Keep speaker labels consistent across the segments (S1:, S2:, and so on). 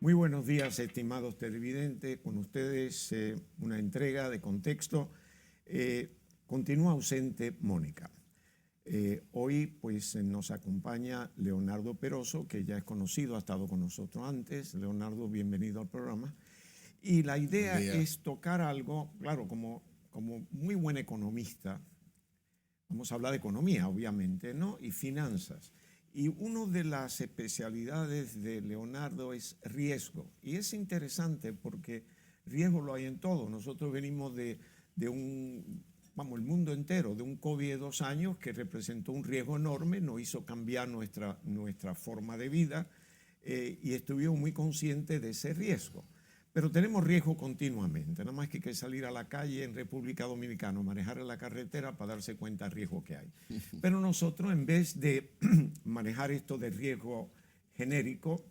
S1: Muy buenos días, estimados televidentes. Con ustedes una entrega de contexto. Continúa ausente Mónica. Hoy pues nos acompaña Leonardo Peroso, que ya es conocido, ha estado con nosotros antes. Leonardo, bienvenido al programa. Y la idea es tocar algo, claro, como muy buen economista, vamos a hablar de economía, obviamente, ¿no? Y finanzas. Y una de las especialidades de Leonardo es riesgo. Y es interesante porque riesgo lo hay en todo. Nosotros venimos de el mundo entero, de un COVID de 2 años que representó un riesgo enorme, nos hizo cambiar nuestra forma de vida y estuvimos muy conscientes de ese riesgo. Pero tenemos riesgo continuamente, nada más que hay que salir a la calle en República Dominicana, manejar en la carretera para darse cuenta del riesgo que hay. Pero nosotros, en vez de manejar esto de riesgo genérico,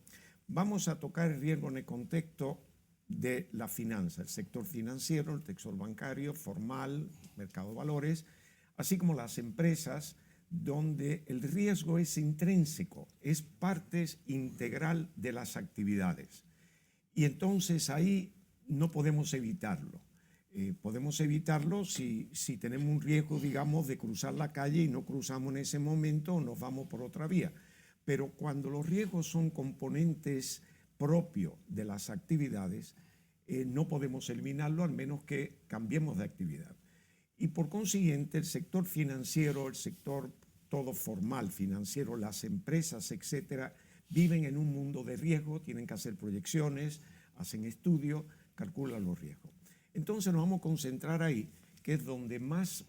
S1: vamos a tocar el riesgo en el contexto de la finanza, el sector financiero, el sector bancario, formal, mercado de valores, así como las empresas, donde el riesgo es intrínseco, es parte integral de las actividades. Y entonces ahí no podemos evitarlo. Podemos evitarlo si tenemos un riesgo, digamos, de cruzar la calle y no cruzamos en ese momento o nos vamos por otra vía. Pero cuando los riesgos son componentes propios de las actividades, no podemos eliminarlo al menos que cambiemos de actividad. Y por consiguiente, el sector financiero, el sector todo formal financiero, las empresas, etcétera, viven en un mundo de riesgo, tienen que hacer proyecciones, hacen estudios, calculan los riesgos. Entonces nos vamos a concentrar ahí, que es donde más,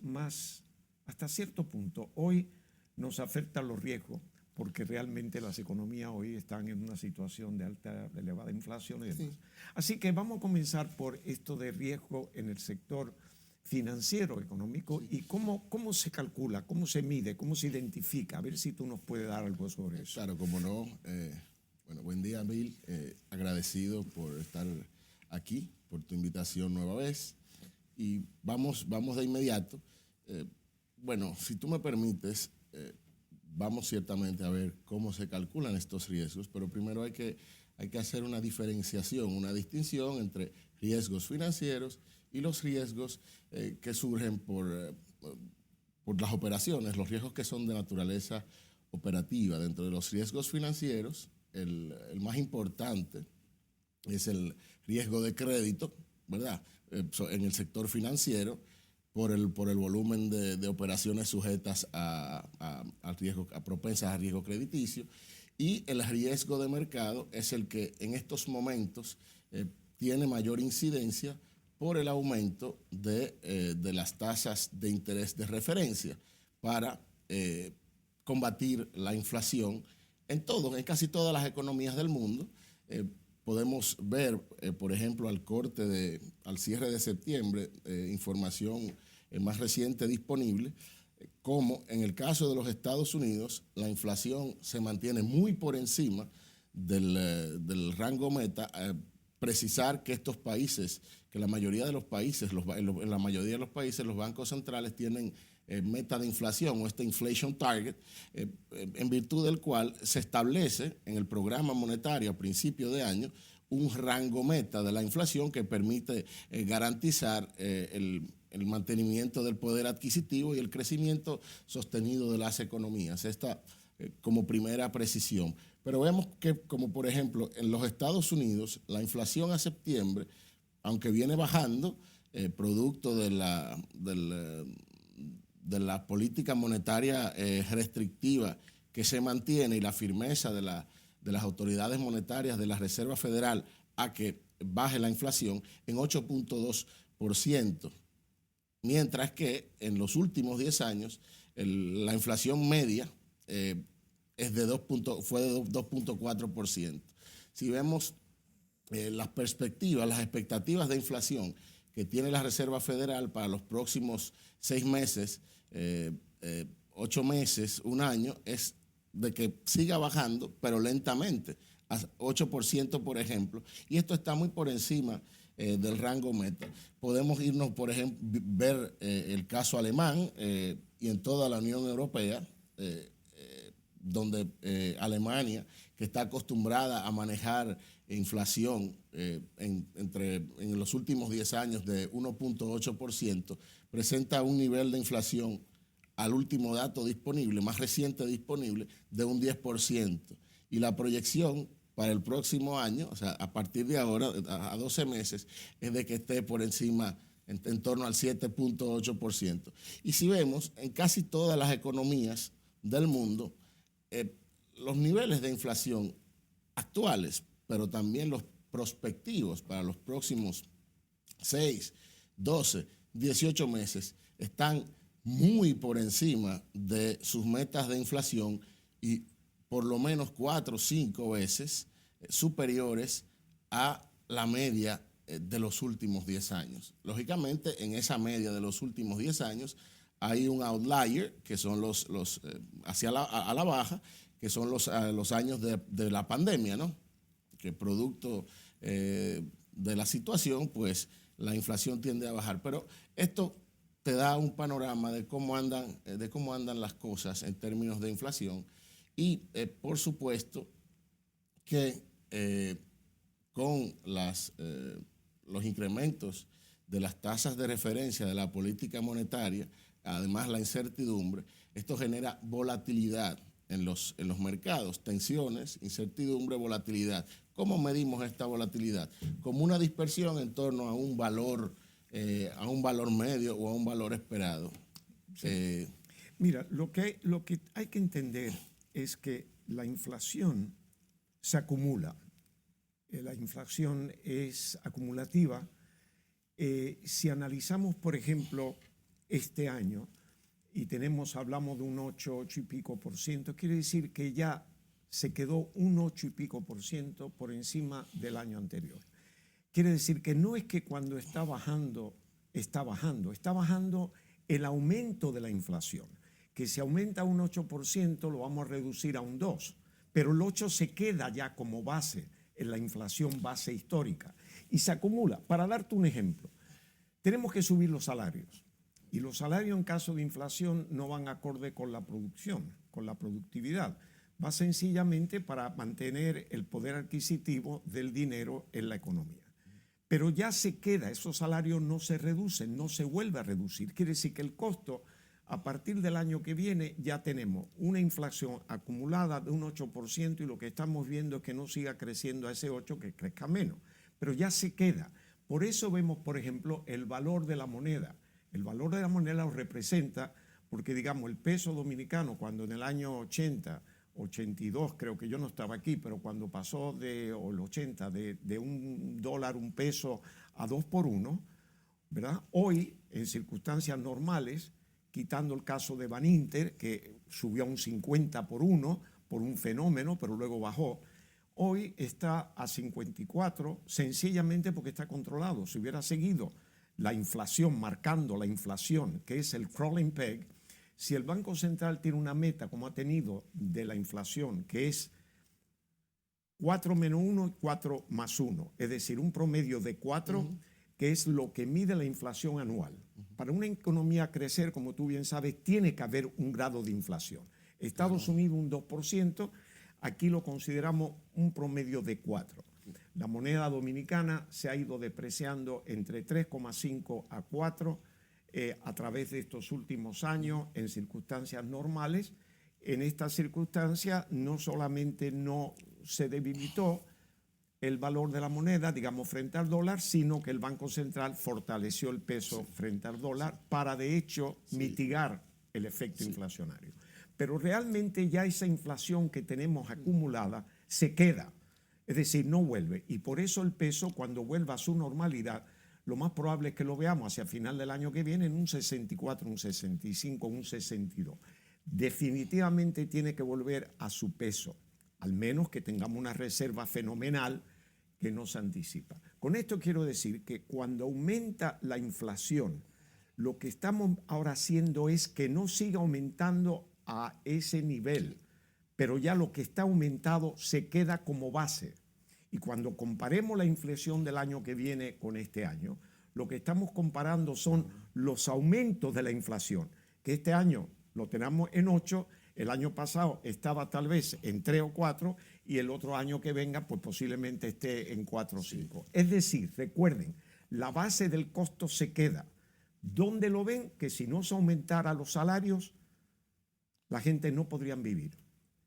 S1: hasta cierto punto, hoy nos afectan los riesgos, porque realmente las economías hoy están en una situación de elevada inflación y demás. Sí. Así que vamos a comenzar por esto de riesgo en el sector financiero, económico, sí. Y cómo se calcula, cómo se mide, cómo se identifica. A ver si tú nos puedes dar algo sobre eso.
S2: Claro, como no. Bueno, buen día, Bill. Agradecido por estar aquí, por tu invitación nueva vez. Y vamos de inmediato. Bueno, si tú me permites, vamos ciertamente a ver cómo se calculan estos riesgos, pero primero hay que hacer una diferenciación, una distinción entre riesgos financieros y los riesgos que surgen por las operaciones, los riesgos que son de naturaleza operativa. Dentro de los riesgos financieros, el más importante es el riesgo de crédito, ¿verdad? En el sector financiero, por el volumen de operaciones sujetas a propensas a riesgo crediticio. Y el riesgo de mercado es el que en estos momentos tiene mayor incidencia por el aumento de las tasas de interés de referencia para combatir la inflación en casi todas las economías del mundo. Podemos ver, por ejemplo, al cierre de septiembre, información más reciente disponible, como en el caso de los Estados Unidos, la inflación se mantiene muy por encima del rango meta. Precisar que estos países, que en la mayoría de los países, los bancos centrales tienen meta de inflación o este inflation target, en virtud del cual se establece en el programa monetario a principio de año un rango meta de la inflación que permite garantizar el mantenimiento del poder adquisitivo y el crecimiento sostenido de las economías. Esta como primera precisión. Pero vemos que, como por ejemplo, en los Estados Unidos, la inflación a septiembre, aunque viene bajando, producto de la política monetaria restrictiva que se mantiene y la firmeza de las autoridades monetarias de la Reserva Federal a que baje la inflación en 8.2%, mientras que en los últimos 10 años la inflación media fue de 2.4%. Si vemos las expectativas de inflación que tiene la Reserva Federal para los próximos 6 meses, 8 meses, un año, es de que siga bajando, pero lentamente, a 8%, por ejemplo, y esto está muy por encima del rango meta. Podemos irnos, por ejemplo, ver el caso alemán y en toda la Unión Europea, donde Alemania, que está acostumbrada a manejar inflación en los últimos 10 años de 1.8%, presenta un nivel de inflación al último dato disponible, más reciente disponible, de un 10%. Y la proyección para el próximo año, o sea, a partir de ahora, a 12 meses, es de que esté por encima, en torno al 7.8%. Y si vemos, en casi todas las economías del mundo, los niveles de inflación actuales, pero también los prospectivos para los próximos 6, 12, 18 meses, están muy por encima de sus metas de inflación y por lo menos 4 o 5 veces superiores a la media de los últimos 10 años. Lógicamente, en esa media de los últimos 10 años hay un outlier, que son los hacia a la baja, que son los años de la pandemia, ¿no? Que producto de la situación, pues la inflación tiende a bajar. Pero esto te da un panorama de cómo andan las cosas en términos de inflación y, por supuesto, que con los incrementos de las tasas de referencia de la política monetaria, además la incertidumbre, esto genera volatilidad en los mercados, tensiones, incertidumbre, volatilidad. ¿Cómo medimos esta volatilidad? Como una dispersión en torno a un valor medio o a un valor esperado.
S1: Sí. Mira, lo que hay que entender es que la inflación se acumula. La inflación es acumulativa. Si analizamos, por ejemplo, este año, y hablamos de un 8 y pico por ciento, quiere decir que ya se quedó un 8 y pico por ciento por encima del año anterior. Quiere decir que no es que cuando está bajando el aumento de la inflación, que si aumenta un 8% lo vamos a reducir a un 2%, pero el 8 se queda ya como base en la inflación base histórica y se acumula. Para darte un ejemplo, tenemos que subir los salarios y los salarios en caso de inflación no van acorde con la producción, con la productividad. Va sencillamente para mantener el poder adquisitivo del dinero en la economía. Pero ya se queda, esos salarios no se reducen, no se vuelve a reducir. Quiere decir que el costo, a partir del año que viene, ya tenemos una inflación acumulada de un 8% y lo que estamos viendo es que no siga creciendo a ese 8%, que crezca menos. Pero ya se queda. Por eso vemos, por ejemplo, el valor de la moneda. El valor de la moneda lo representa porque, digamos, el peso dominicano, cuando en el año 80, 82, creo que yo no estaba aquí, pero cuando pasó el 80 de $1, un peso a 2 por 1, ¿verdad? Hoy, en circunstancias normales, quitando el caso de Baninter, que subió a un 50 por 1 por un fenómeno, pero luego bajó, hoy está a 54, sencillamente porque está controlado. Si hubiera seguido la inflación, marcando la inflación, que es el crawling peg, si el Banco Central tiene una meta, como ha tenido, de la inflación, que es 4 menos 1 y 4 más 1, es decir, un promedio de 4, que es lo que mide la inflación anual. Para una economía crecer, como tú bien sabes, tiene que haber un grado de inflación. Estados Unidos un 2%, aquí lo consideramos un promedio de 4. La moneda dominicana se ha ido depreciando entre 3,5 a 4 a través de estos últimos años en circunstancias normales. En estas circunstancias no solamente no se debilitó el valor de la moneda, digamos, frente al dólar, sino que el Banco Central fortaleció el peso frente al dólar para, de hecho, mitigar el efecto inflacionario. Pero realmente ya esa inflación que tenemos acumulada se queda, es decir, no vuelve. Y por eso el peso, cuando vuelva a su normalidad, lo más probable es que lo veamos hacia final del año que viene en un 64, un 65, un 62. Definitivamente tiene que volver a su peso, al menos que tengamos una reserva fenomenal que no se anticipa. Con esto quiero decir que cuando aumenta la inflación, lo que estamos ahora haciendo es que no siga aumentando a ese nivel, pero ya lo que está aumentado se queda como base. Y cuando comparemos la inflación del año que viene con este año, lo que estamos comparando son los aumentos de la inflación, que este año lo tenemos en 8, El año pasado estaba tal vez en 3 o 4 y el otro año que venga pues posiblemente esté en 4 o 5. Es decir, recuerden, la base del costo se queda. ¿Dónde lo ven? Que si no se aumentara los salarios, la gente no podría vivir.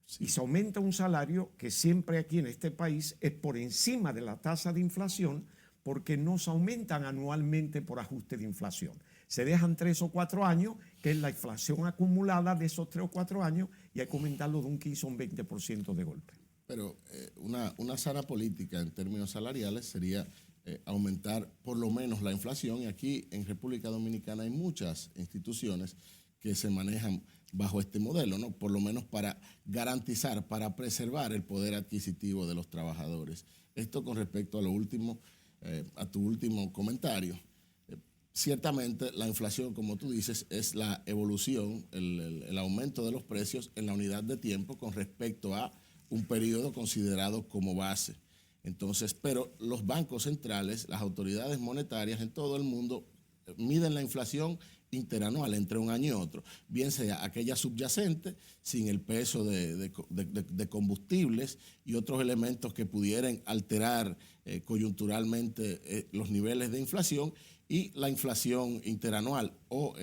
S1: Sí. Y se aumenta un salario que siempre aquí en este país es por encima de la tasa de inflación, porque no se aumentan anualmente por ajuste de inflación. Se dejan 3 o 4 años, que es la inflación acumulada de esos 3 o 4 años, y hay que aumentarlo de un 15 a un 20% de golpe.
S2: Pero una sana política en términos salariales sería aumentar por lo menos la inflación, y aquí en República Dominicana hay muchas instituciones que se manejan bajo este modelo, ¿no? Por lo menos para garantizar, para preservar el poder adquisitivo de los trabajadores. Esto con respecto a lo último, a tu último comentario. Ciertamente la inflación, como tú dices, es la evolución, el aumento de los precios en la unidad de tiempo con respecto a un periodo considerado como base. Entonces, pero los bancos centrales, las autoridades monetarias en todo el mundo miden la inflación interanual entre un año y otro, bien sea aquella subyacente sin el peso de combustibles y otros elementos que pudieran alterar coyunturalmente los niveles de inflación, y la inflación interanual o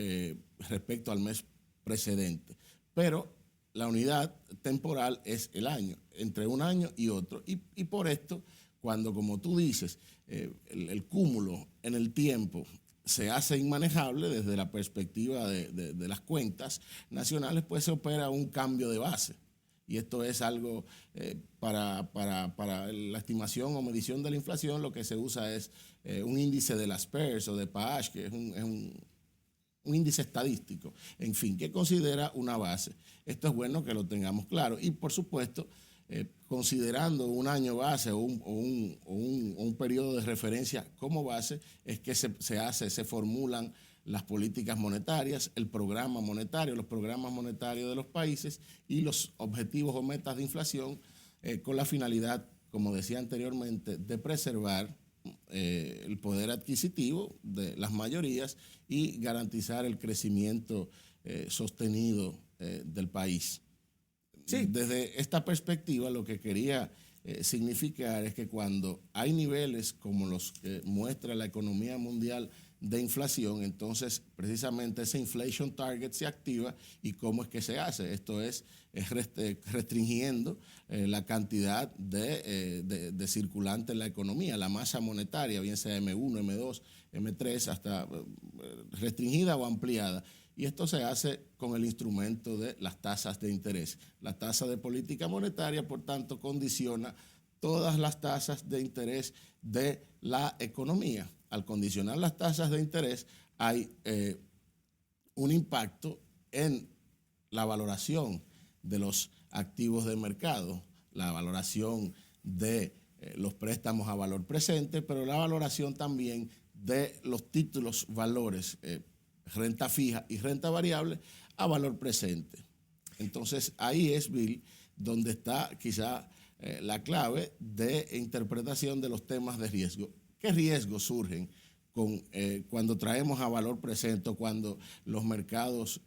S2: respecto al mes precedente. Pero la unidad temporal es el año, entre un año y otro. Y por esto, cuando, como tú dices, el cúmulo en el tiempo se hace inmanejable desde la perspectiva de las cuentas nacionales, pues se opera un cambio de base. Y esto es algo para la estimación o medición de la inflación, lo que se usa es un índice de las PERS o de PAH, que es un índice estadístico, en fin, que considera una base. Esto es bueno que lo tengamos claro. Y por supuesto, considerando un año base o un periodo de referencia como base, es que se formulan las políticas monetarias, el programa monetario, los programas monetarios de los países y los objetivos o metas de inflación con la finalidad, como decía anteriormente, de preservar el poder adquisitivo de las mayorías y garantizar el crecimiento sostenido del país. Sí. Desde esta perspectiva, lo que quería significar es que cuando hay niveles como los que muestra la economía mundial de inflación, entonces precisamente ese inflation target se activa. ¿Y cómo es que se hace? Esto es restringiendo la cantidad de circulante en la economía, la masa monetaria, bien sea M1, M2, M3, hasta restringida o ampliada. Y esto se hace con el instrumento de las tasas de interés. La tasa de política monetaria, por tanto, condiciona todas las tasas de interés de la economía. Al condicionar las tasas de interés, hay un impacto en la valoración de los activos de mercado, la valoración de los préstamos a valor presente, pero la valoración también de los títulos valores, renta fija y renta variable a valor presente. Entonces, ahí es, Bill, donde está quizá la clave de interpretación de los temas de riesgo. ¿Qué riesgos surgen cuando traemos a valor presente, cuando los mercados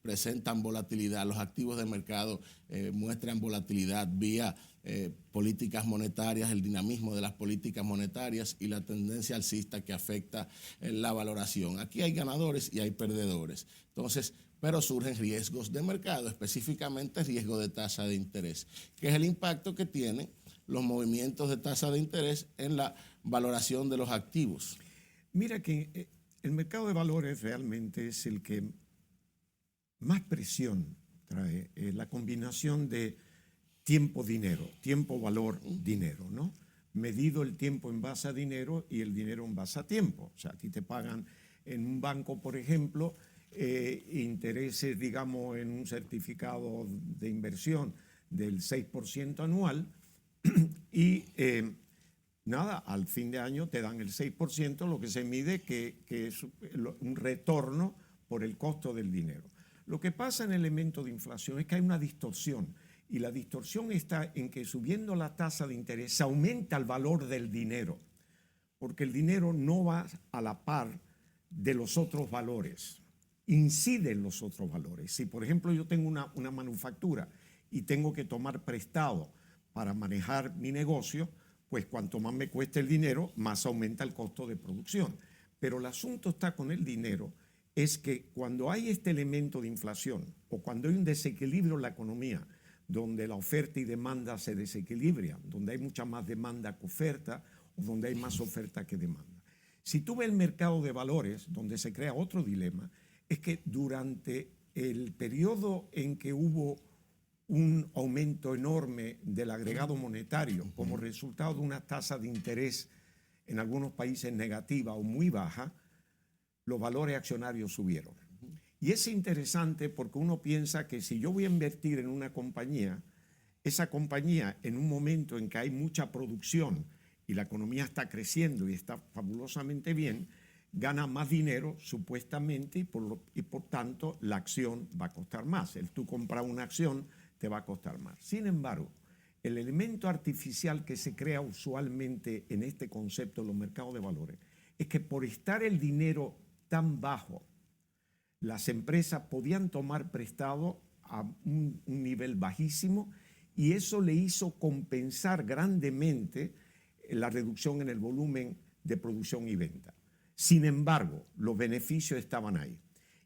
S2: presentan volatilidad, los activos de mercado muestran volatilidad vía políticas monetarias, el dinamismo de las políticas monetarias y la tendencia alcista que afecta la valoración? Aquí hay ganadores y hay perdedores. Entonces, pero surgen riesgos de mercado, específicamente riesgo de tasa de interés, que es el impacto que tienen los movimientos de tasa de interés en la valoración de los activos.
S1: Mira que el mercado de valores realmente es el que más presión trae, la combinación de tiempo-dinero, tiempo-valor-dinero, ¿no? Medido el tiempo en base a dinero y el dinero en base a tiempo. O sea, a ti te pagan en un banco, por ejemplo, intereses, digamos, en un certificado de inversión del 6% anual y nada, al fin de año te dan el 6%, lo que se mide que es un retorno por el costo del dinero. Lo que pasa en el elemento de inflación es que hay una distorsión, y la distorsión está en que subiendo la tasa de interés se aumenta el valor del dinero, porque el dinero no va a la par de los otros valores. incide en los otros valores. Si, por ejemplo, yo tengo una manufactura y tengo que tomar prestado para manejar mi negocio, pues cuanto más me cueste el dinero, más aumenta el costo de producción. Pero el asunto está con el dinero, es que cuando hay este elemento de inflación o cuando hay un desequilibrio en la economía, donde la oferta y demanda se desequilibran, donde hay mucha más demanda que oferta o donde hay más oferta que demanda. Si tú ves el mercado de valores, donde se crea otro dilema, es que durante el periodo en que hubo un aumento enorme del agregado monetario como resultado de una tasa de interés en algunos países negativa o muy baja, los valores accionarios subieron. Y es interesante porque uno piensa que si yo voy a invertir en una compañía, esa compañía en un momento en que hay mucha producción y la economía está creciendo y está fabulosamente bien, gana más dinero supuestamente y por tanto la acción va a costar más. El tú comprar una acción te va a costar más. Sin embargo, el elemento artificial que se crea usualmente en este concepto de los mercados de valores es que por estar el dinero tan bajo, las empresas podían tomar prestado a un nivel bajísimo y eso le hizo compensar grandemente la reducción en el volumen de producción y venta. Sin embargo, los beneficios estaban ahí.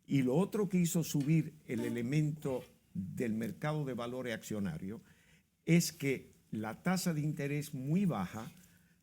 S1: Y lo otro que hizo subir el elemento del mercado de valores accionario es que la tasa de interés muy baja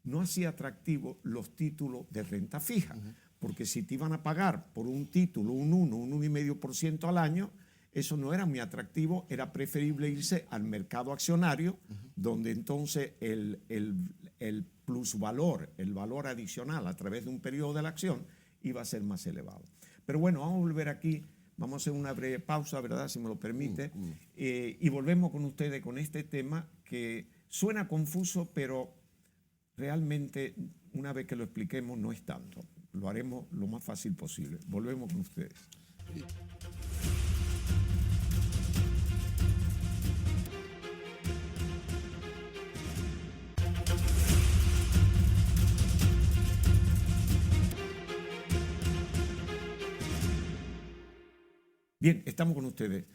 S1: no hacía atractivos los títulos de renta fija. Porque si te iban a pagar por un título un 1,5% al año, eso no era muy atractivo, era preferible irse al mercado accionario, donde entonces el plusvalor, el valor adicional a través de un periodo de la acción iba a ser más elevado. Pero bueno, vamos a volver aquí, vamos a hacer una breve pausa, ¿verdad? Si me lo permite, y volvemos con ustedes con este tema que suena confuso, pero realmente una vez que lo expliquemos no es tanto. Lo haremos lo más fácil posible. Volvemos con ustedes. Bien, estamos con ustedes.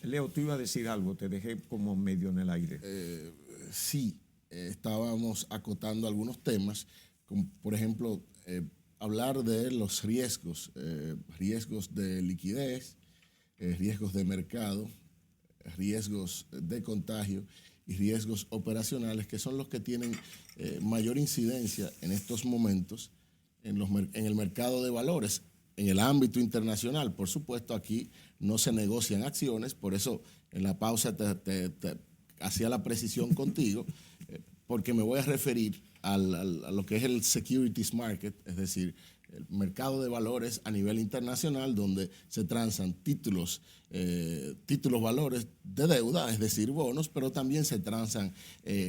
S1: Leo, tú ibas a decir algo, te dejé como medio en el aire.
S2: Sí, estábamos acotando algunos temas, como por ejemplo, hablar de los riesgos, riesgos de liquidez, riesgos de mercado, riesgos de contagio y riesgos operacionales, que son los que tienen mayor incidencia en estos momentos en el mercado de valores. En el ámbito internacional, por supuesto, aquí no se negocian acciones, por eso en la pausa te hacía la precisión contigo, porque me voy a referir a lo que es el securities market, es decir, el mercado de valores a nivel internacional, donde se transan títulos valores de deuda, es decir, bonos, pero también se transan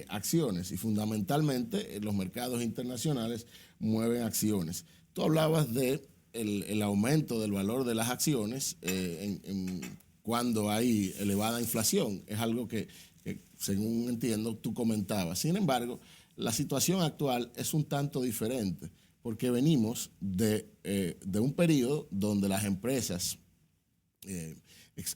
S2: acciones y fundamentalmente los mercados internacionales mueven acciones. Tú hablabas de el aumento del valor de las acciones cuando hay elevada inflación. Es algo que, según entiendo, tú comentabas. Sin embargo, la situación actual es un tanto diferente porque venimos de un periodo donde las empresas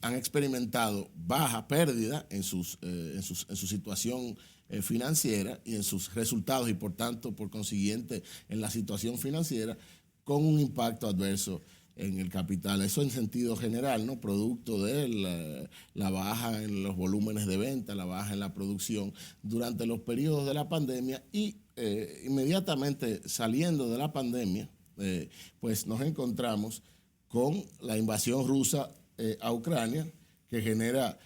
S2: han experimentado baja pérdida en su situación financiera y en sus resultados y por tanto, por consiguiente, en la situación financiera, con un impacto adverso en el capital. Eso en sentido general, ¿no? Producto de la baja en los volúmenes de venta, la baja en la producción durante los periodos de la pandemia y inmediatamente saliendo de la pandemia, pues nos encontramos con la invasión rusa a Ucrania, que genera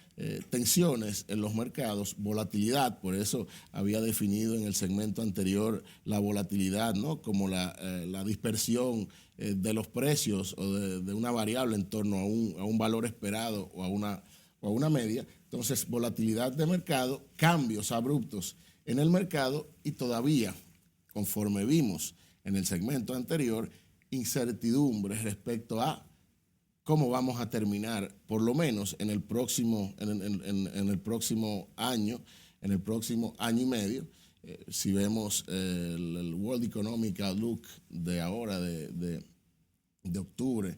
S2: tensiones en los mercados, volatilidad. Por eso había definido en el segmento anterior la volatilidad, ¿no? Como la dispersión de los precios o de una variable en torno a un valor esperado o a una media. Entonces, volatilidad de mercado, cambios abruptos en el mercado y todavía, conforme vimos en el segmento anterior, incertidumbre respecto a cómo vamos a terminar, por lo menos en el próximo año y medio. Si vemos el World Economic Outlook de ahora, de octubre,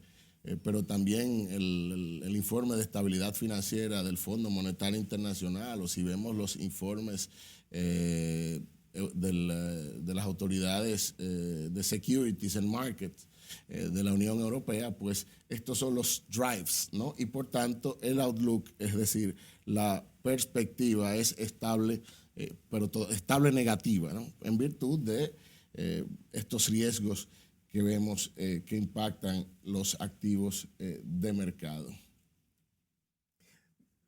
S2: pero también el informe de estabilidad financiera del Fondo Monetario Internacional, o si vemos los informes de las autoridades de Securities and Markets de la Unión Europea, pues estos son los drives, ¿no? Y por tanto el outlook, es decir, la perspectiva es estable, pero estable negativa, ¿no? En virtud de estos riesgos que vemos que impactan los activos de mercado.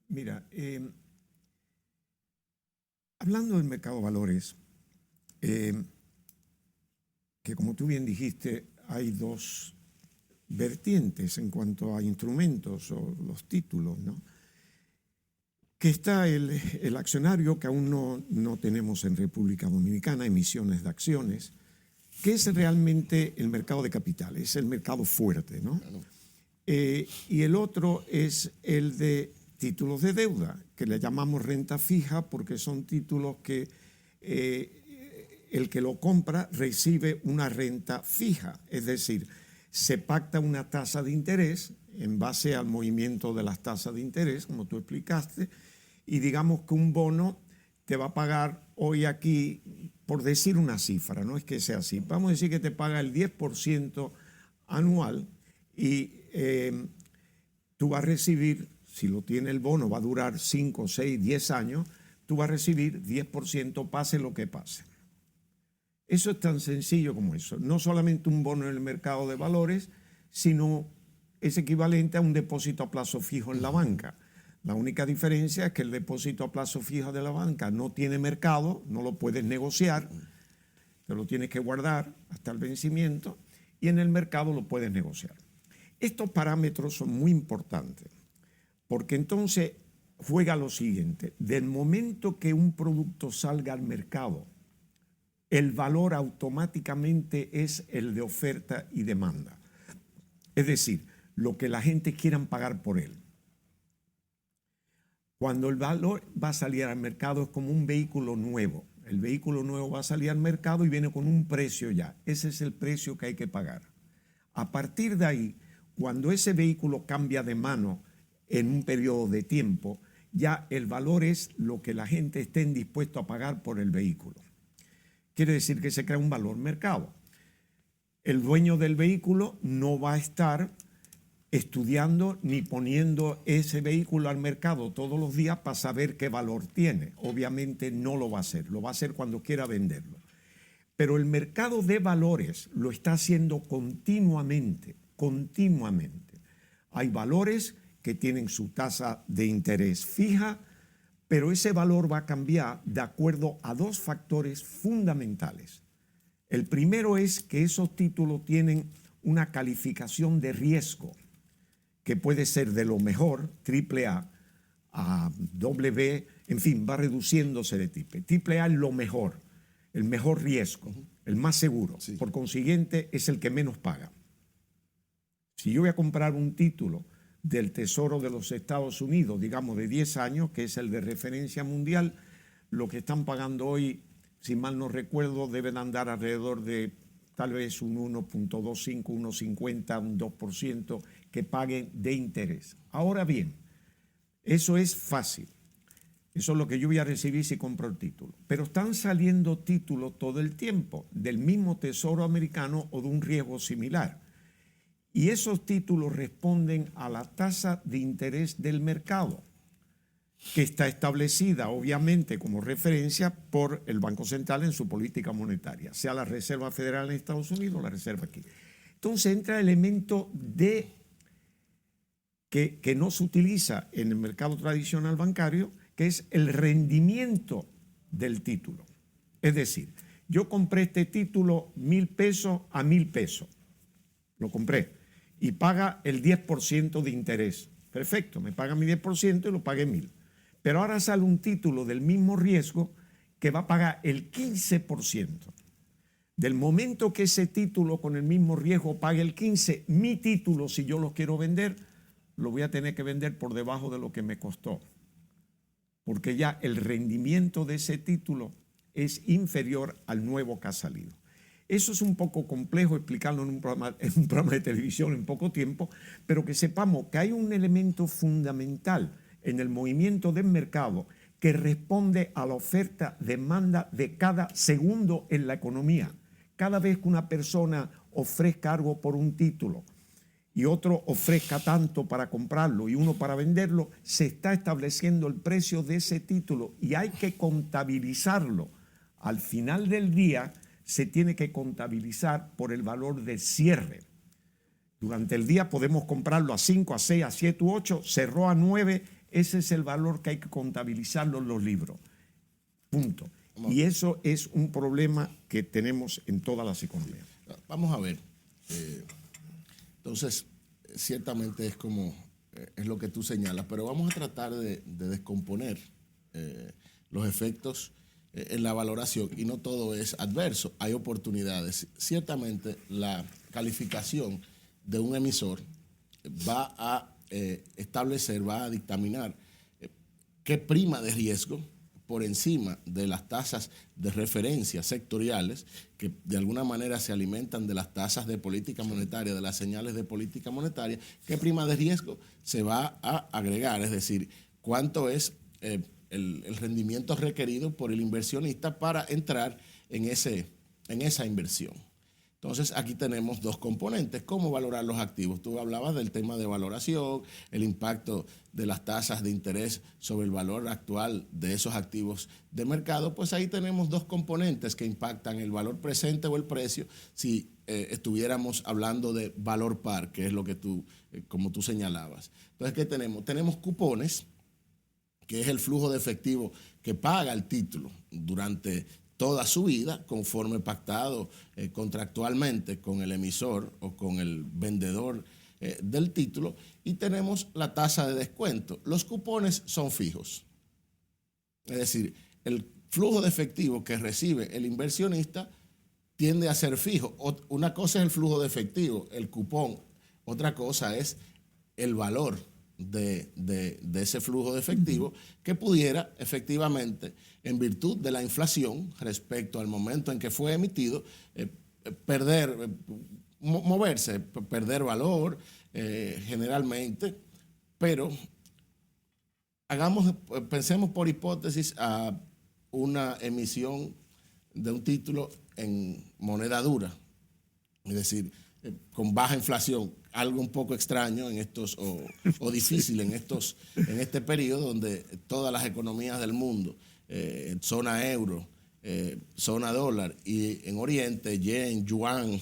S1: Mira, hablando del mercado de valores, que como tú bien dijiste, hay dos vertientes en cuanto a instrumentos o los títulos, ¿no? Que está el accionario, que aún no tenemos en República Dominicana, emisiones de acciones, que es realmente el mercado de capitales, es el mercado fuerte, ¿no?
S2: Claro.
S1: Y el otro es el de títulos de deuda, que le llamamos renta fija porque son títulos que el que lo compra recibe una renta fija, es decir, se pacta una tasa de interés en base al movimiento de las tasas de interés, como tú explicaste, y digamos que un bono te va a pagar hoy aquí, por decir una cifra, no es que sea así, vamos a decir que te paga el 10% anual y tú vas a recibir, si lo tiene el bono, va a durar 5, 6, 10 años, tú vas a recibir 10% pase lo que pase. Eso es tan sencillo como eso. No solamente un bono en el mercado de valores, sino es equivalente a un depósito a plazo fijo en la banca. La única diferencia es que el depósito a plazo fijo de la banca no tiene mercado, no lo puedes negociar, te lo tienes que guardar hasta el vencimiento y en el mercado lo puedes negociar. Estos parámetros son muy importantes porque entonces juega lo siguiente: del momento que un producto salga al mercado, el valor automáticamente es el de oferta y demanda. Es decir, lo que la gente quiera pagar por él. Cuando el valor va a salir al mercado es como un vehículo nuevo. El vehículo nuevo va a salir al mercado y viene con un precio ya. Ese es el precio que hay que pagar. A partir de ahí, cuando ese vehículo cambia de mano en un periodo de tiempo, ya el valor es lo que la gente esté dispuesto a pagar por el vehículo. Quiere decir que se crea un valor mercado. El dueño del vehículo no va a estar estudiando ni poniendo ese vehículo al mercado todos los días para saber qué valor tiene. Obviamente no lo va a hacer, lo va a hacer cuando quiera venderlo. Pero el mercado de valores lo está haciendo continuamente. Hay valores que tienen su tasa de interés fija, pero ese valor va a cambiar de acuerdo a dos factores fundamentales. El primero es que esos títulos tienen una calificación de riesgo, que puede ser de lo mejor, AAA, a W, en fin, va reduciéndose de tipo. AAA es lo mejor, el mejor riesgo, el más seguro. Sí. Por consiguiente, es el que menos paga. Si yo voy a comprar un título del Tesoro de los Estados Unidos, digamos de 10 años, que es el de referencia mundial, lo que están pagando hoy, si mal no recuerdo, deben andar alrededor de tal vez un 1.25, 1.50, un 2% que paguen de interés. Ahora bien, eso es fácil. Eso es lo que yo voy a recibir si compro el título. Pero están saliendo títulos todo el tiempo del mismo Tesoro americano o de un riesgo similar. Y esos títulos responden a la tasa de interés del mercado, que está establecida obviamente como referencia por el Banco Central en su política monetaria, sea la Reserva Federal en Estados Unidos o la Reserva aquí. Entonces entra el elemento que no se utiliza en el mercado tradicional bancario, que es el rendimiento del título. Es decir, yo compré este título 1,000 pesos a 1,000 pesos. Lo compré y paga el 10% de interés. Perfecto, me paga mi 10% y lo pagué 1,000. Pero ahora sale un título del mismo riesgo que va a pagar el 15%. Del momento que ese título con el mismo riesgo pague el 15%, mi título, si yo lo quiero vender, lo voy a tener que vender por debajo de lo que me costó. Porque ya el rendimiento de ese título es inferior al nuevo que ha salido. Eso es un poco complejo explicarlo en un programa de televisión en poco tiempo, pero que sepamos que hay un elemento fundamental en el movimiento del mercado que responde a la oferta-demanda de cada segundo en la economía. Cada vez que una persona ofrezca algo por un título y otro ofrezca tanto para comprarlo y uno para venderlo, se está estableciendo el precio de ese título y hay que contabilizarlo. Al final del día se tiene que contabilizar por el valor de cierre. Durante el día podemos comprarlo a 5, a 6, a 7 u 8, cerró a 9, ese es el valor que hay que contabilizarlo en los libros. Punto. Y eso es un problema que tenemos en todas las economías.
S2: Vamos a ver. Entonces, ciertamente es lo que tú señalas, pero vamos a tratar de descomponer los efectos en la valoración, y no todo es adverso, hay oportunidades. Ciertamente la calificación de un emisor va a establecer, va a dictaminar qué prima de riesgo por encima de las tasas de referencia sectoriales, que de alguna manera se alimentan de las tasas de política monetaria, de las señales de política monetaria, qué prima de riesgo se va a agregar, es decir, cuánto es el rendimiento requerido por el inversionista para entrar en esa inversión. Entonces, aquí tenemos dos componentes. ¿Cómo valorar los activos? Tú hablabas del tema de valoración, el impacto de las tasas de interés sobre el valor actual de esos activos de mercado. Pues ahí tenemos dos componentes que impactan el valor presente o el precio si estuviéramos hablando de valor par, que es lo que como tú señalabas. Entonces, ¿qué tenemos? Tenemos cupones, que es el flujo de efectivo que paga el título durante toda su vida, conforme pactado contractualmente con el emisor o con el vendedor del título, y tenemos la tasa de descuento. Los cupones son fijos, es decir, el flujo de efectivo que recibe el inversionista tiende a ser fijo. Una cosa es el flujo de efectivo, el cupón, otra cosa es el valor de ese flujo de efectivo que pudiera efectivamente, en virtud de la inflación respecto al momento en que fue emitido, moverse, perder valor generalmente, pero pensemos por hipótesis a una emisión de un título en moneda dura, es decir, con baja inflación, algo un poco extraño en estos o difícil en este periodo donde todas las economías del mundo, zona euro, zona dólar y en Oriente, yen, yuan,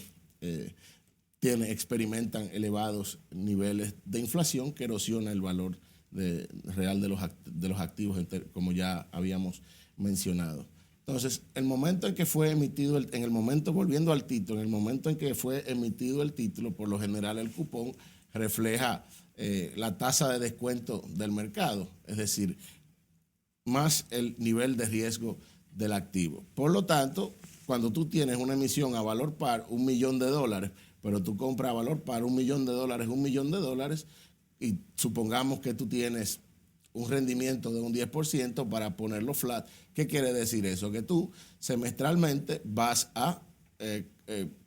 S2: experimentan elevados niveles de inflación que erosiona el valor real de los activos, como ya habíamos mencionado. Entonces, el momento en que fue emitido, volviendo al título, en el momento en que fue emitido el título, por lo general el cupón refleja la tasa de descuento del mercado, es decir, más el nivel de riesgo del activo. Por lo tanto, cuando tú tienes una emisión a valor par, $1 millón, pero tú compras a valor par $1 millón, $1 millón, y supongamos que tú tienes un rendimiento de un 10% para ponerlo flat. ¿Qué quiere decir eso? Que tú semestralmente vas a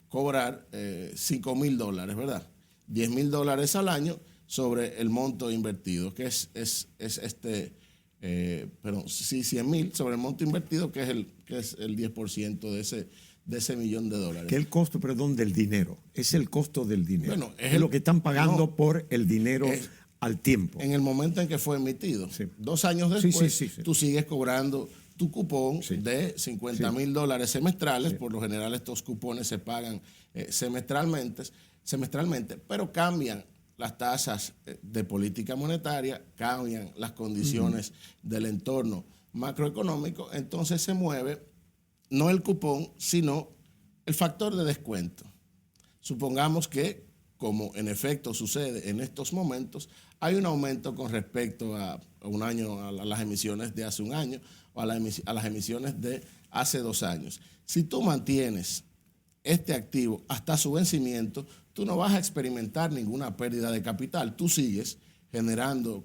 S2: cobrar $5,000, ¿verdad? $10,000 al año sobre el monto invertido, que es 100,000 sobre el monto invertido, que es el 10% de ese $1 millón.
S1: Que el costo, perdón, del dinero. Es el costo del dinero.
S2: Bueno,
S1: es lo que están pagando por el dinero al tiempo.
S2: En el momento en que fue emitido.
S1: Sí.
S2: 2 años después,
S1: sí.
S2: tú sigues cobrando tu cupón de $50,000 semestrales. Sí. Por lo general estos cupones se pagan semestralmente, pero cambian las tasas de política monetaria, cambian las condiciones del entorno macroeconómico, entonces se mueve no el cupón, sino el factor de descuento. Supongamos que, como en efecto sucede en estos momentos, hay un aumento con respecto a un año, a las emisiones de hace un año o a las emisiones de hace 2 años. Si tú mantienes este activo hasta su vencimiento, tú no vas a experimentar ninguna pérdida de capital. Tú sigues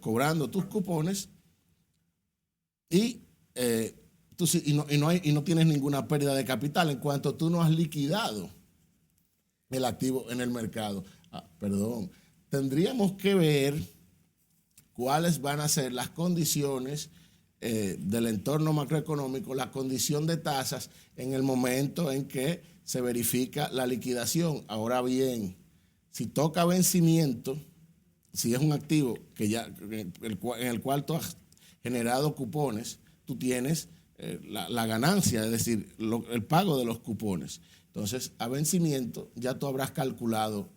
S2: cobrando tus cupones y y no tienes ninguna pérdida de capital en cuanto tú no has liquidado el activo en el mercado. Tendríamos que ver cuáles van a ser las condiciones del entorno macroeconómico, la condición de tasas en el momento en que se verifica la liquidación. Ahora bien, si toca vencimiento, si es un activo que ya, en el cual tú has generado cupones, tú tienes la ganancia, es decir, el pago de los cupones. Entonces, a vencimiento ya tú habrás calculado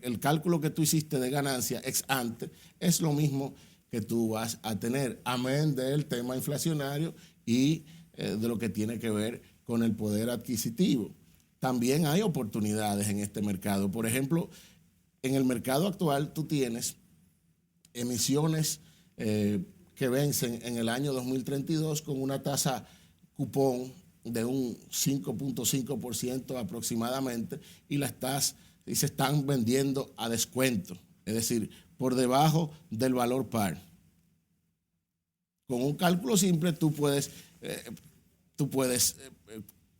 S2: el cálculo que tú hiciste de ganancia ex ante es lo mismo que tú vas a tener, amén del tema inflacionario y de lo que tiene que ver con el poder adquisitivo. También hay oportunidades en este mercado. Por ejemplo, en el mercado actual tú tienes emisiones que vencen en el año 2032 con una tasa cupón de un 5.5% aproximadamente y se están vendiendo a descuento, es decir, por debajo del valor par. Con un cálculo simple tú puedes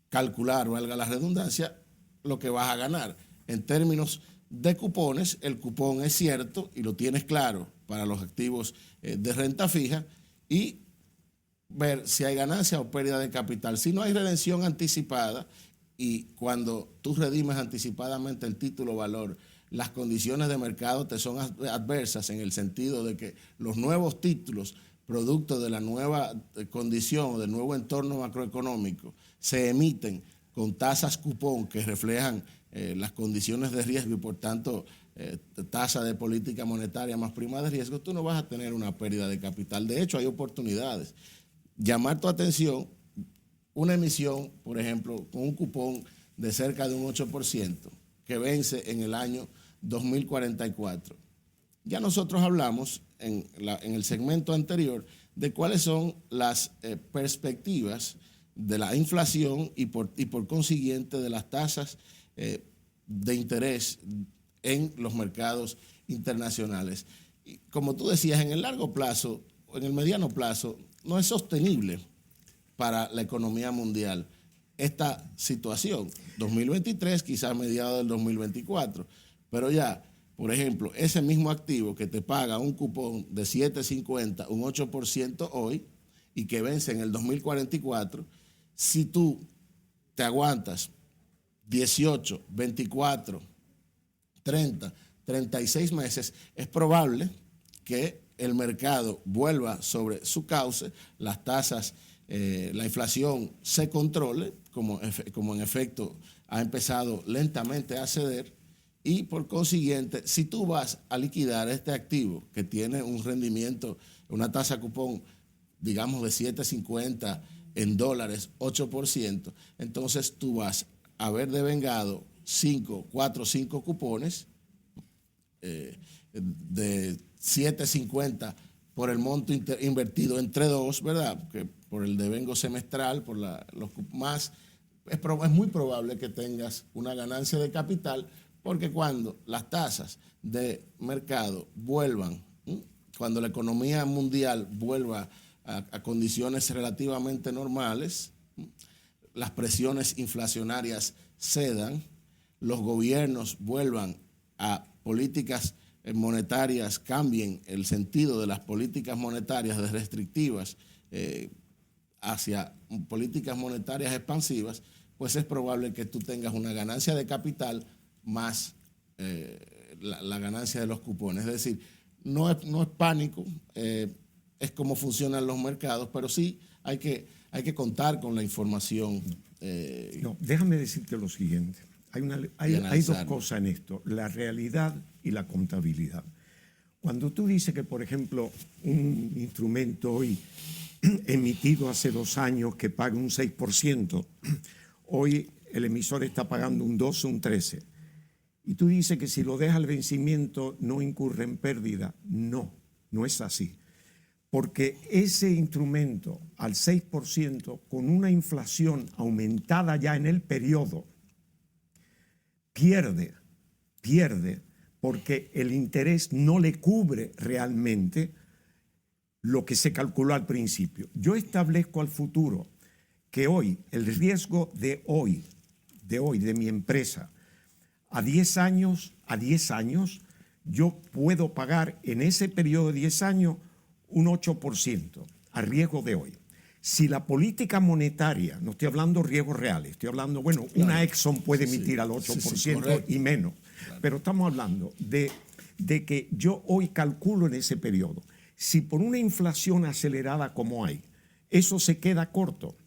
S2: calcular, valga la redundancia, lo que vas a ganar. En términos de cupones, el cupón es cierto y lo tienes claro para los activos de renta fija y ver si hay ganancia o pérdida de capital. Si no hay redención anticipada y cuando tú redimes anticipadamente el título valor, las condiciones de mercado te son adversas en el sentido de que los nuevos títulos, producto de la nueva condición, del nuevo entorno macroeconómico, se emiten con tasas cupón que reflejan las condiciones de riesgo y por tanto tasa de política monetaria más prima de riesgo, tú no vas a tener una pérdida de capital. De hecho, hay oportunidades. Llamar tu atención, una emisión, por ejemplo, con un cupón de cerca de un 8% que vence en el año 2044. Ya nosotros hablamos en el segmento anterior de cuáles son las perspectivas de la inflación y por consiguiente de las tasas de interés en los mercados internacionales. Y como tú decías, en el largo plazo o en el mediano plazo no es sostenible para la economía mundial esta situación. 2023, quizás mediados del 2024, pero ya, por ejemplo, ese mismo activo que te paga un cupón de 7.50, un 8% hoy y que vence en el 2044, si tú te aguantas 18, 24, 30, 36 meses, es probable que el mercado vuelva sobre su cauce, las tasas, la inflación se controle, como en efecto ha empezado lentamente a ceder, y por consiguiente, si tú vas a liquidar este activo que tiene un rendimiento, una tasa cupón, digamos de 7.50 en dólares, 8%, entonces tú vas a haber devengado 4 o 5 cupones de 7.50 por el monto invertido entre dos, ¿verdad? Que por el devengo semestral, por los más, es muy probable que tengas una ganancia de capital, porque cuando las tasas de mercado vuelvan, cuando la economía mundial vuelva a condiciones relativamente normales, las presiones inflacionarias cedan, los gobiernos vuelvan a políticas monetarias, cambien el sentido de las políticas monetarias de restrictivas hacia políticas monetarias expansivas, pues es probable que tú tengas una ganancia de capital más la ganancia de los cupones. Es decir, no es pánico, es como funcionan los mercados, pero sí hay que contar con la información.
S1: No, déjame decirte lo siguiente. Hay dos cosas en esto, la realidad y la contabilidad. Cuando tú dices que, por ejemplo, un instrumento hoy emitido hace 2 años que paga un 6%, hoy el emisor está pagando un 12, un 13%. Y tú dices que si lo deja al vencimiento no incurre en pérdida. No, no es así. Porque ese instrumento al 6%, con una inflación aumentada ya en el periodo, pierde, porque el interés no le cubre realmente lo que se calculó al principio. Yo establezco al futuro que hoy, el riesgo de hoy, de mi empresa, a 10 años, yo puedo pagar en ese periodo de 10 años un 8% a riesgo de hoy. Si la política monetaria, no estoy hablando de riesgos reales, estoy hablando, bueno, claro, una Exxon puede emitir al 8% y menos, claro, pero estamos hablando de que yo hoy calculo en ese periodo. Si por una inflación acelerada como hay, eso se queda corto,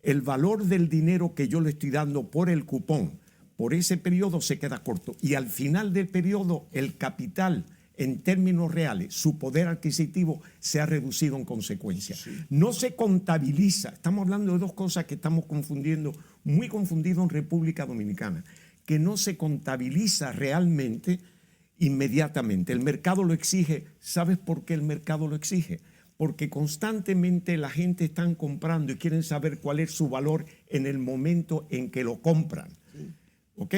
S1: el valor del dinero que yo le estoy dando por el cupón, por ese periodo se queda corto. Y al final del periodo, el capital, en términos reales, su poder adquisitivo se ha reducido en consecuencia. Sí. No se contabiliza. Estamos hablando de dos cosas que estamos confundiendo, muy confundidos en República Dominicana, que no se contabiliza realmente inmediatamente. El mercado lo exige. ¿Sabes por qué el mercado lo exige? Porque constantemente la gente está comprando y quieren saber cuál es su valor en el momento en que lo compran. Sí. ¿Ok?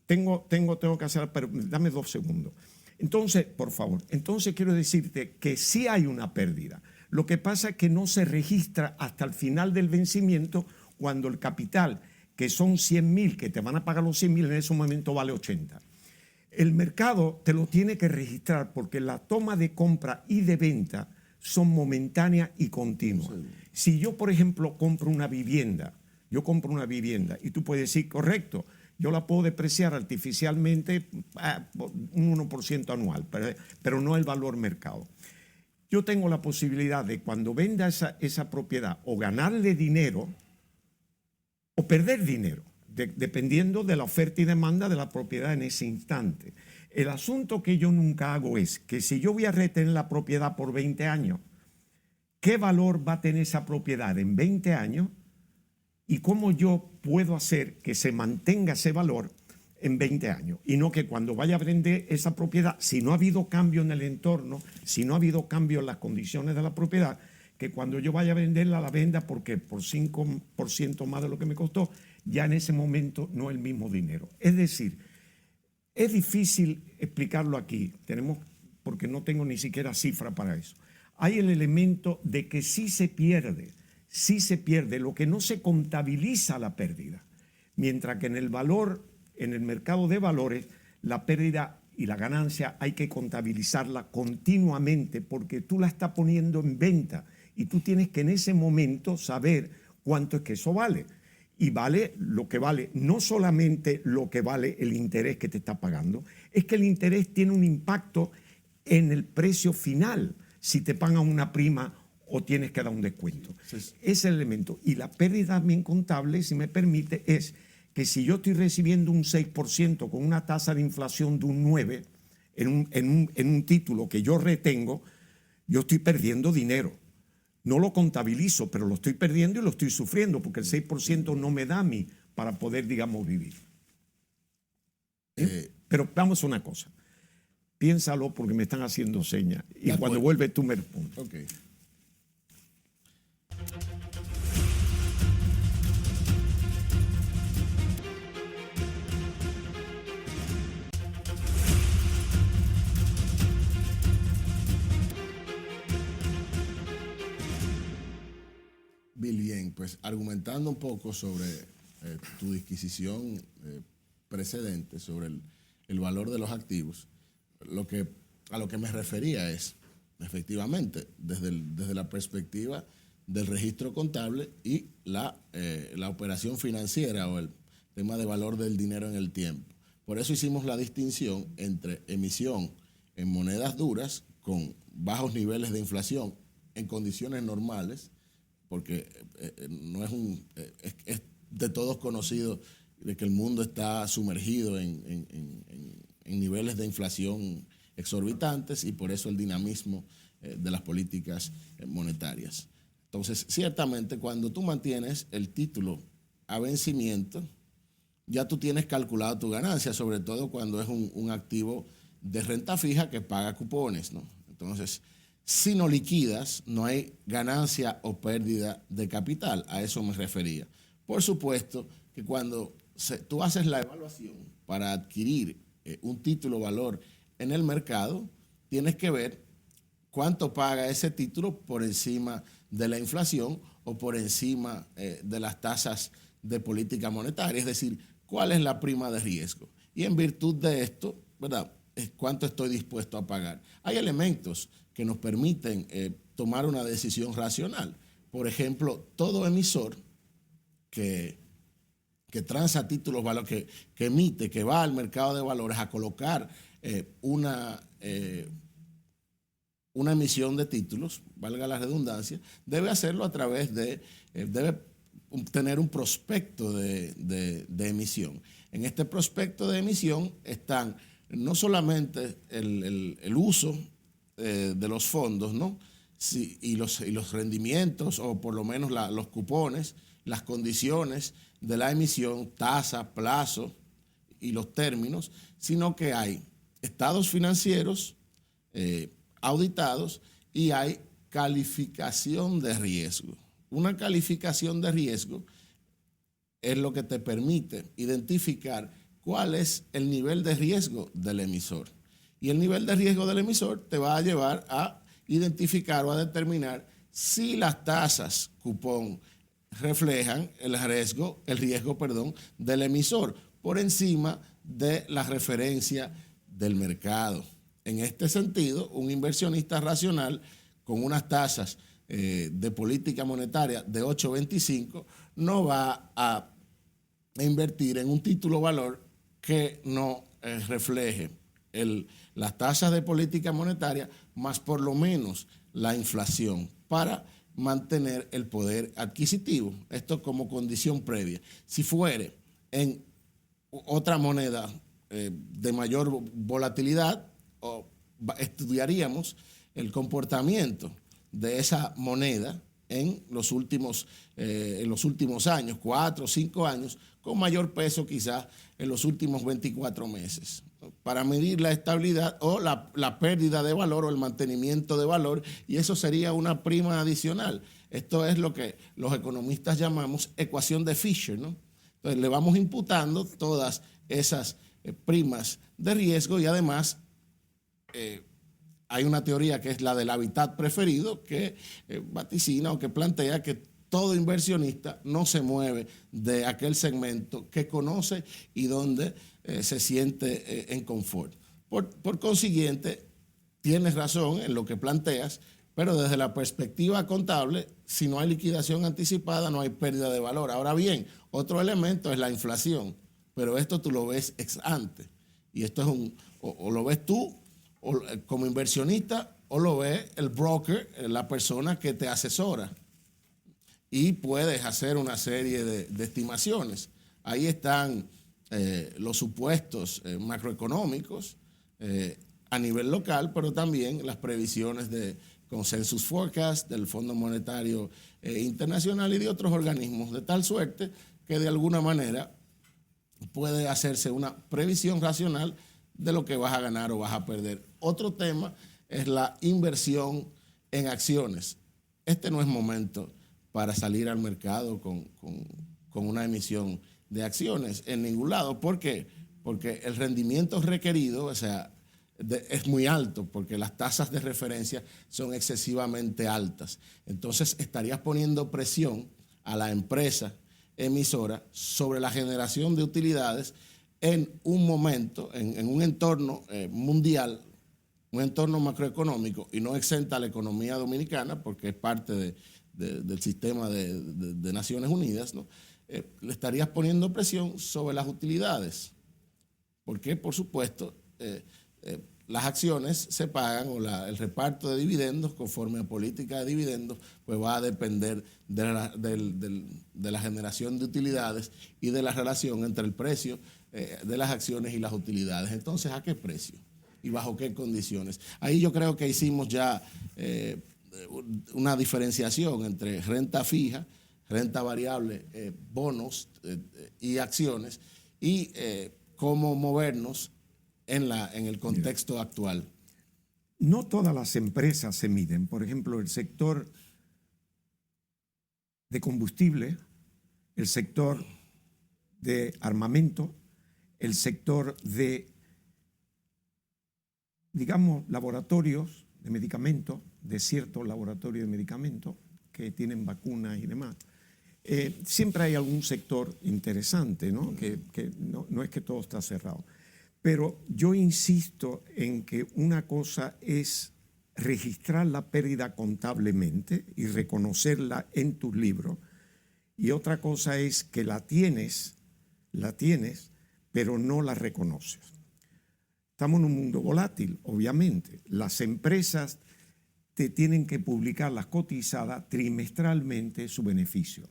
S1: Tengo que hacer, pero dame 2 segundos. Entonces, por favor, quiero decirte que sí hay una pérdida. Lo que pasa es que no se registra hasta el final del vencimiento, cuando el capital, que son 100.000, que te van a pagar los 100.000, en ese momento vale 80. El mercado te lo tiene que registrar porque la toma de compra y de venta son momentáneas y continuas. Sí. Si yo, por ejemplo, compro una vivienda y tú puedes decir, correcto, yo la puedo depreciar artificialmente un 1% anual, pero no el valor mercado. Yo tengo la posibilidad de, cuando venda esa propiedad, o ganarle dinero o perder dinero, dependiendo de la oferta y demanda de la propiedad en ese instante. El asunto que yo nunca hago es que, si yo voy a retener la propiedad por 20 años, ¿qué valor va a tener esa propiedad en 20 años? Y cómo yo puedo hacer que se mantenga ese valor en 20 años. Y no que cuando vaya a vender esa propiedad, si no ha habido cambio en el entorno, si no ha habido cambio en las condiciones de la propiedad, que cuando yo vaya a venderla, la venda porque por 5% más de lo que me costó, ya en ese momento no es el mismo dinero. Es decir, es difícil explicarlo aquí, porque no tengo ni siquiera cifra para eso. Hay el elemento de que sí se pierde, lo que no se contabiliza la pérdida, mientras que en el mercado de valores, la pérdida y la ganancia hay que contabilizarla continuamente, porque tú la estás poniendo en venta y tú tienes que en ese momento saber cuánto es que eso vale. Y vale lo que vale, no solamente lo que vale el interés que te está pagando, es que el interés tiene un impacto en el precio final, si te pagan una prima o tienes que dar un descuento. Sí. Ese es el elemento. Y la pérdida también contable, si me permite, es que si yo estoy recibiendo un 6% con una tasa de inflación de un 9% en un título que yo retengo, yo estoy perdiendo dinero. No lo contabilizo, pero lo estoy perdiendo y lo estoy sufriendo, porque el 6% no me da a mí para poder, digamos, vivir. Pero vamos a una cosa. Piénsalo, porque me están haciendo señas. Y cuando vuelve tú me respondes.
S2: Okay. Bien, pues argumentando un poco sobre tu disquisición precedente sobre el valor de los activos, a lo que me refería es, efectivamente, desde la perspectiva del registro contable y la operación financiera o el tema de valor del dinero en el tiempo. Por eso hicimos la distinción entre emisión en monedas duras con bajos niveles de inflación en condiciones normales, porque no es de todos conocido de que el mundo está sumergido en niveles de inflación exorbitantes, y por eso el dinamismo de las políticas monetarias. Entonces, ciertamente, cuando tú mantienes el título a vencimiento, ya tú tienes calculado tu ganancia, sobre todo cuando es un activo de renta fija que paga cupones, ¿no? Entonces, si no liquidas, no hay ganancia o pérdida de capital. A eso me refería. Por supuesto que cuando tú haces la evaluación para adquirir un título valor en el mercado, tienes que ver cuánto paga ese título por encima de la inflación o por encima de las tasas de política monetaria, es decir, cuál es la prima de riesgo. Y en virtud de esto, ¿verdad?, cuánto estoy dispuesto a pagar. Hay elementos que nos permiten tomar una decisión racional. Por ejemplo, todo emisor que transa títulos, que emite, que va al mercado de valores a colocar una emisión de títulos, valga la redundancia, debe hacerlo a través debe tener un prospecto de emisión. En este prospecto de emisión están no solamente el uso de los fondos, ¿no?, y los rendimientos, o por lo menos los cupones, las condiciones de la emisión, tasa, plazo y los términos, sino que hay estados financieros auditados y hay calificación de riesgo. Una calificación de riesgo es lo que te permite identificar cuál es el nivel de riesgo del emisor. Y el nivel de riesgo del emisor te va a llevar a identificar o a determinar si las tasas cupón reflejan el riesgo, del emisor por encima de la referencia del mercado. En este sentido, un inversionista racional con unas tasas de política monetaria de 8.25 no va a invertir en un título valor que no refleje las tasas de política monetaria más por lo menos la inflación para mantener el poder adquisitivo. Esto como condición previa. Si fuere en otra moneda de mayor volatilidad, estudiaríamos el comportamiento de esa moneda en los últimos años, 4 o 5 años, con mayor peso quizás en los últimos 24 meses, para medir la estabilidad o la pérdida de valor o el mantenimiento de valor, y eso sería una prima adicional. Esto es lo que los economistas llamamos ecuación de Fisher, ¿no? Entonces le vamos imputando todas esas primas de riesgo y además hay una teoría que es la del hábitat preferido que vaticina o que plantea que todo inversionista no se mueve de aquel segmento que conoce y donde se siente en confort. Por consiguiente, tienes razón en lo que planteas, pero desde la perspectiva contable, si no hay liquidación anticipada, no hay pérdida de valor. Ahora bien, otro elemento es la inflación, pero esto tú lo ves ex ante. Y esto es o lo ves tú como inversionista o lo ve el broker, la persona que te asesora. Y puedes hacer una serie de estimaciones. Ahí están los supuestos macroeconómicos a nivel local, pero también las previsiones de Consensus Forecast del Fondo Monetario Internacional y de otros organismos, de tal suerte que de alguna manera puede hacerse una previsión racional de lo que vas a ganar o vas a perder. Otro tema es la inversión en acciones. Este no es momento para salir al mercado con una emisión de acciones en ningún lado. ¿Por qué? Porque el rendimiento requerido, o sea, es muy alto, porque las tasas de referencia son excesivamente altas. Entonces estarías poniendo presión a la empresa emisora sobre la generación de utilidades en un momento, en un entorno mundial, un entorno macroeconómico, y no exenta a la economía dominicana, porque es parte del sistema de Naciones Unidas, ¿no? Le estarías poniendo presión sobre las utilidades, porque por supuesto las acciones se pagan o el reparto de dividendos conforme a política de dividendos pues va a depender de la generación de utilidades y de la relación entre el precio de las acciones y las utilidades. Entonces, ¿a qué precio? ¿Y bajo qué condiciones? Ahí yo creo que hicimos ya una diferenciación entre renta fija, renta variable, bonos y acciones, y cómo movernos en el contexto actual.
S1: No todas las empresas se miden. Por ejemplo, el sector de combustible, el sector de armamento, el sector de, digamos, laboratorios de medicamentos, de ciertos laboratorios de medicamentos que tienen vacunas y demás. Siempre hay algún sector interesante, ¿no? Que no es que todo está cerrado. Pero yo insisto en que una cosa es registrar la pérdida contablemente y reconocerla en tus libros, y otra cosa es que la tienes, pero no la reconoces. Estamos en un mundo volátil, obviamente. Las empresas te tienen que publicar las cotizadas trimestralmente su beneficio.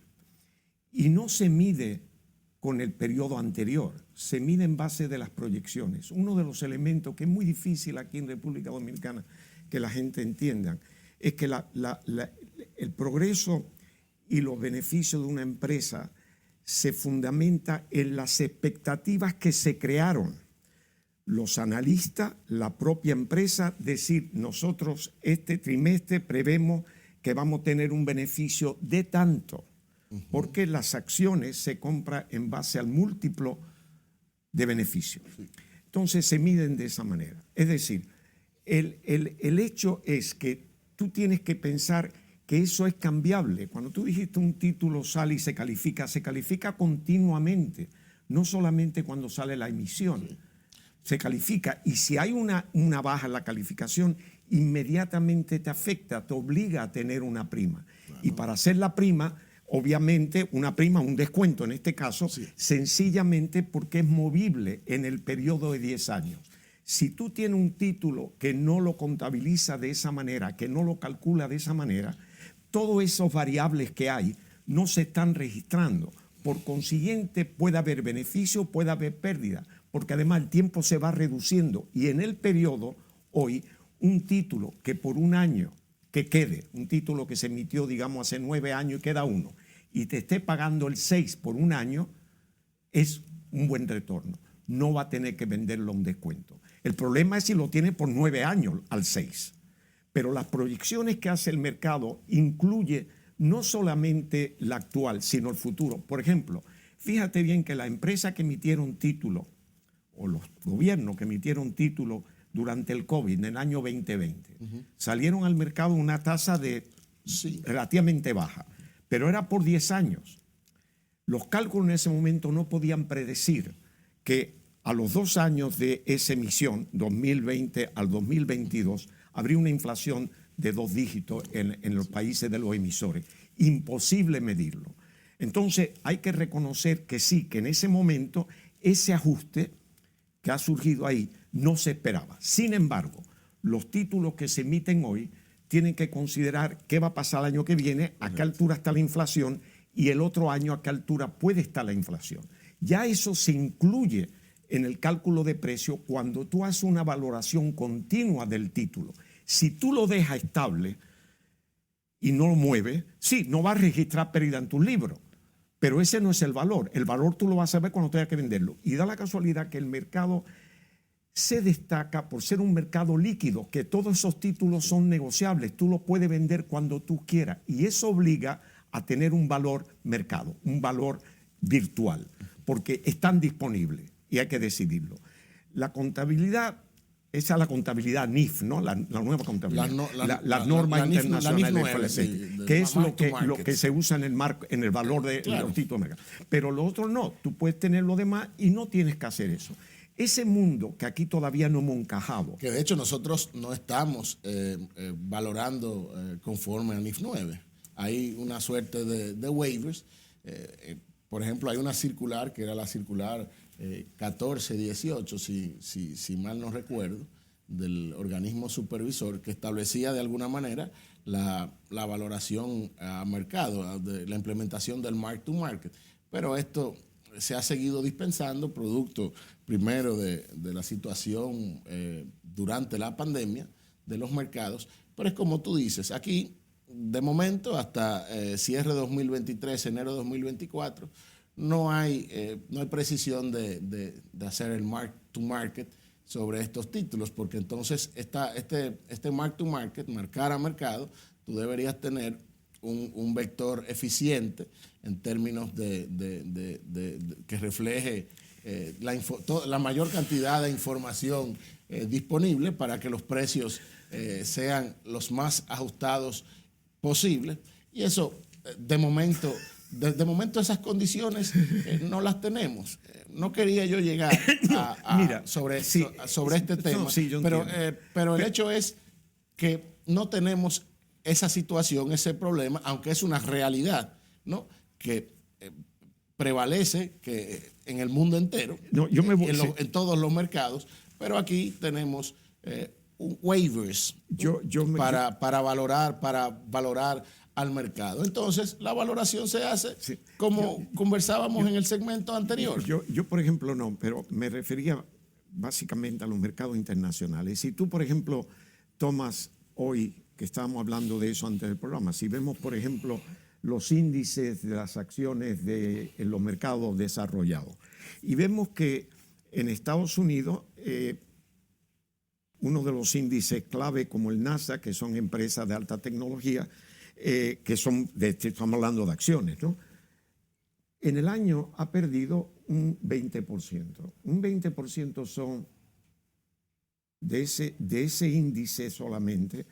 S1: Y no se mide con el periodo anterior, se mide en base de las proyecciones. Uno de los elementos que es muy difícil aquí en República Dominicana que la gente entienda es que el progreso y los beneficios de una empresa se fundamenta en las expectativas que se crearon los analistas, la propia empresa, decir, nosotros este trimestre prevemos que vamos a tener un beneficio de tanto, porque las acciones se compran en base al múltiplo de beneficio. Entonces se miden de esa manera. Es decir, el hecho es que tú tienes que pensar que eso es cambiable. Cuando tú dijiste un título sale y se califica continuamente, no solamente cuando sale la emisión. Se califica, y si hay una baja en la calificación, inmediatamente te afecta, te obliga a tener una prima. Claro. Y para hacer la prima, obviamente, una prima, un descuento en este caso, sencillamente porque es movible en el periodo de 10 años. Si tú tienes un título que no lo contabiliza de esa manera, que no lo calcula de esa manera, todos esos variables que hay no se están registrando. Por consiguiente, puede haber beneficio, puede haber pérdida, porque además el tiempo se va reduciendo, y en el periodo, hoy, un título que por un año que quede, un título que se emitió, digamos, hace 9 años y queda uno, y te esté pagando el 6 por un año, es un buen retorno. No va a tener que venderlo a un descuento. El problema es si lo tiene por 9 años al 6. Pero las proyecciones que hace el mercado incluye no solamente la actual, sino el futuro. Por ejemplo, fíjate bien que las empresas que emitieron títulos, o los gobiernos que emitieron títulos durante el COVID, en el año 2020, salieron al mercado una tasa relativamente baja, pero era por 10 años. Los cálculos en ese momento no podían predecir que a los 2 años de esa emisión, 2020 al 2022, habría una inflación de 2 dígitos en los países de los emisores. Imposible medirlo. Entonces hay que reconocer que sí, que en ese momento ese ajuste que ha surgido ahí no se esperaba. Sin embargo, los títulos que se emiten hoy tienen que considerar qué va a pasar el año que viene, a qué altura está la inflación, y el otro año a qué altura puede estar la inflación. Ya eso se incluye en el cálculo de precio cuando tú haces una valoración continua del título. Si tú lo dejas estable y no lo mueves, sí, no vas a registrar pérdida en tus libros, pero ese no es el valor. El valor tú lo vas a ver cuando tengas que venderlo. Y da la casualidad que el mercado se destaca por ser un mercado líquido, que todos esos títulos son negociables. Tú los puedes vender cuando tú quieras. Y eso obliga a tener un valor mercado, un valor virtual, porque están disponibles y hay que decidirlo. La contabilidad, esa es la contabilidad NIF, ¿no? La nueva contabilidad. La norma internacional de FLC, que es lo que se usa en el valor de los títulos de mercado. Pero lo otro no, tú puedes tener lo demás y no tienes que hacer eso. Ese mundo que aquí todavía no hemos encajado.
S2: Que de hecho nosotros no estamos valorando conforme a NIF 9. Hay una suerte de waivers. Por ejemplo, hay una circular que era la circular 1418, si mal no recuerdo, del organismo supervisor, que establecía de alguna manera la valoración a mercado, de la implementación del mark to market. Pero esto se ha seguido dispensando producto primero de la situación durante la pandemia de los mercados, pero es como tú dices, aquí de momento hasta cierre 2023, enero 2024, no hay precisión de hacer el mark to market sobre estos títulos, porque entonces este mark to market, marcar a mercado, tú deberías tener un vector eficiente en términos de que refleje la mayor cantidad de información disponible para que los precios sean los más ajustados posibles. Y eso, de momento esas condiciones no las tenemos. No quería yo llegar sobre este tema,
S1: no, sí,
S2: pero el hecho es que no tenemos esa situación, ese problema, aunque es una realidad, ¿no?, que prevalece en el mundo entero, en todos los mercados, pero aquí tenemos waivers para valorar al mercado. Entonces, la valoración se hace como conversábamos en el segmento anterior.
S1: Yo, por ejemplo, no, pero me refería básicamente a los mercados internacionales. Si tú, por ejemplo, tomas hoy, que estábamos hablando de eso antes del programa, si vemos, por ejemplo, los índices de las acciones en los mercados desarrollados, y vemos que en Estados Unidos, uno de los índices clave como el Nasdaq, que son empresas de alta tecnología, estamos hablando de acciones, ¿no?, en el año ha perdido un 20%. Un 20% son de ese índice solamente,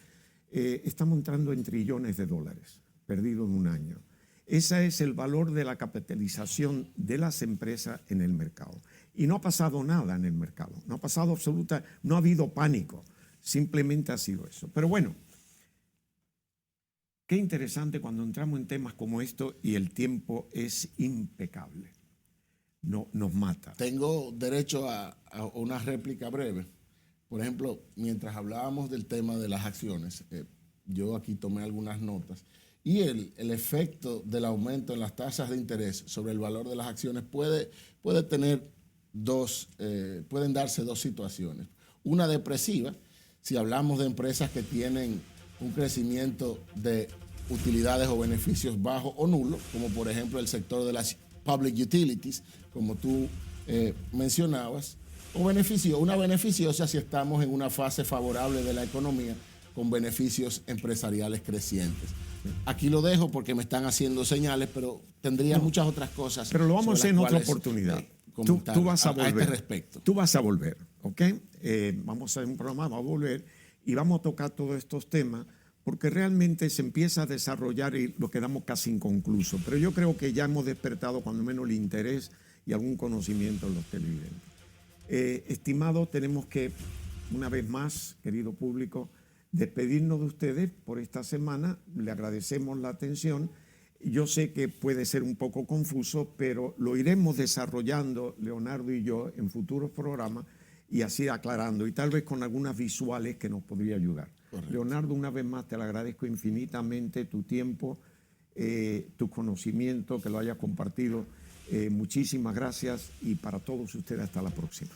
S1: estamos entrando en trillones de dólares perdidos en un año. Ese es el valor de la capitalización de las empresas en el mercado. Y no ha pasado nada en el mercado, no ha habido pánico, simplemente ha sido eso. Pero bueno, qué interesante cuando entramos en temas como esto y el tiempo es impecable. No, nos mata.
S2: Tengo derecho a una réplica breve. Por ejemplo, mientras hablábamos del tema de las acciones, yo aquí tomé algunas notas, y el efecto del aumento en las tasas de interés sobre el valor de las acciones pueden darse dos situaciones. Una depresiva, si hablamos de empresas que tienen un crecimiento de utilidades o beneficios bajo o nulo, como por ejemplo el sector de las public utilities, como tú mencionabas, una beneficiosa si estamos en una fase favorable de la economía con beneficios empresariales crecientes. Aquí lo dejo porque me están haciendo señales, pero tendría muchas otras cosas.
S1: Pero lo vamos a hacer en otra oportunidad. Tú vas a volver.
S2: A este respecto.
S1: Tú vas a volver, ¿ok? Vamos a hacer un programa, vamos a volver y vamos a tocar todos estos temas porque realmente se empieza a desarrollar y lo quedamos casi inconcluso. Pero yo creo que ya hemos despertado cuando menos el interés y algún conocimiento en los televidentes. Estimados, tenemos que, una vez más, querido público, despedirnos de ustedes por esta semana. Le agradecemos la atención. Yo sé que puede ser un poco confuso, pero lo iremos desarrollando, Leonardo y yo, en futuros programas y así aclarando, y tal vez con algunas visuales que nos podría ayudar. Correcto. Leonardo, una vez más te lo agradezco infinitamente, tu tiempo, tu conocimiento, que lo hayas compartido. Muchísimas gracias y para todos ustedes hasta la próxima.